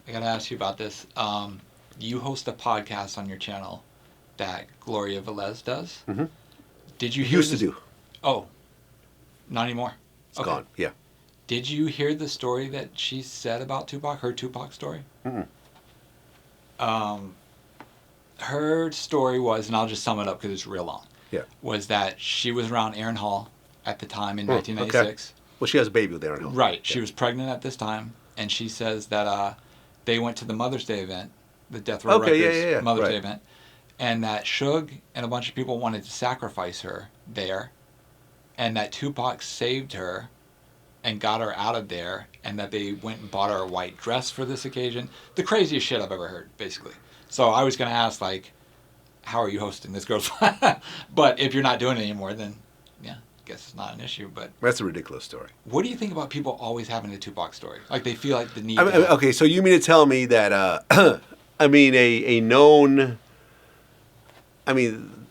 I gotta ask you about this. You host a podcast on your channel that Gloria Velez does. Mm-hmm. Did you Used to do. Oh, not anymore. It's gone. Yeah. Did you hear the story that she said about Tupac? Her Tupac story. Her story was, and I'll just sum it up because it's real long. Yeah. Was that she was around Aaron Hall at the time in 1996. Okay. Well, she has a baby with Aaron Hall. Right. She was pregnant at this time, and she says that they went to the Mother's Day event, the Death Row Records Mother's Day event, and that Suge and a bunch of people wanted to sacrifice her there, and that Tupac saved her and got her out of there, and that they went and bought her a white dress for this occasion. The craziest shit I've ever heard, basically. So I was going to ask, like, how are you hosting this girl's... But if you're not doing it anymore, then, yeah, I guess it's not an issue. But that's a ridiculous story. What do you think about people always having a Tupac story? Like, they feel like the need... okay, so you mean to tell me that, I mean, a known... I mean,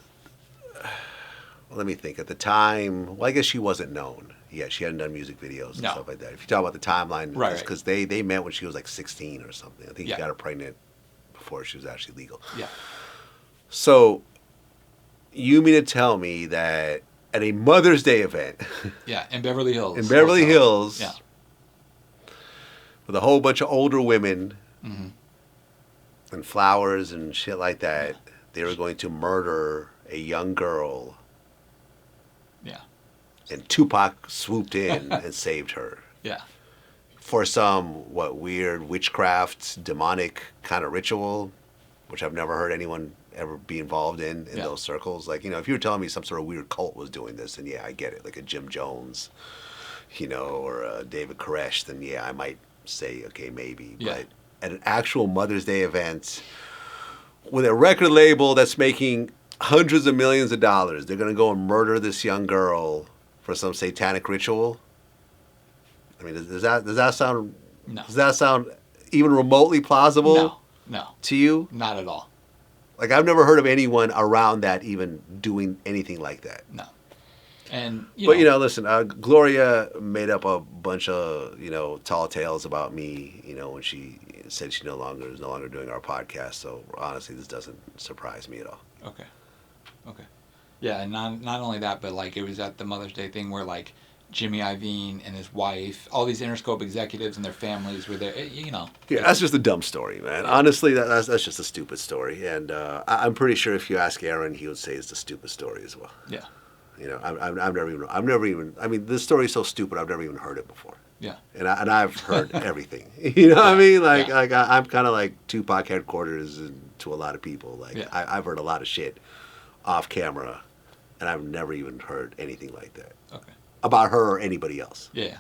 let me think. At the time, well, I guess she wasn't known. Yeah, she hadn't done music videos and stuff like that. If you talk about the timeline, right, because they met when she was like 16 or something. I think he got her pregnant before she was actually legal. Yeah. So, you mean to tell me that at a Mother's Day event... Yeah, in Beverly Hills. In Beverly Hills. Yeah. With a whole bunch of older women and flowers and shit like that, they were going to murder a young girl. Yeah. And Tupac swooped in and saved her. Yeah. For some, weird witchcraft, demonic kind of ritual, which I've never heard anyone ever be involved in those circles. Like, if you were telling me some sort of weird cult was doing this, then yeah, I get it. Like a Jim Jones, or a David Koresh, then yeah, I might say, okay, maybe. Yeah. But at an actual Mother's Day event with a record label that's making hundreds of millions of dollars, they're going to go and murder this young girl for some satanic ritual? I mean, does that sound... No. Does that sound even remotely plausible? No. To you? Not at all. Like, I've never heard of anyone around that even doing anything like that. No. And, listen, Gloria made up a bunch of, tall tales about me, when she said she is no longer doing our podcast. So, honestly, this doesn't surprise me at all. Okay. Yeah, and not only that, but, like, it was at the Mother's Day thing where, like, Jimmy Iovine and his wife, all these Interscope executives and their families were there, Yeah, that's just a dumb story, man. Honestly, that's just a stupid story. And I'm pretty sure if you ask Aaron, he would say it's a stupid story as well. Yeah. I've never even, I mean, this story's so stupid, I've never even heard it before. Yeah. And I've heard everything. You know what I mean? Like, I'm kind of like Tupac headquarters to a lot of people. Like, I've heard a lot of shit off camera, and I've never even heard anything like that. Okay. About her or anybody else. Yeah.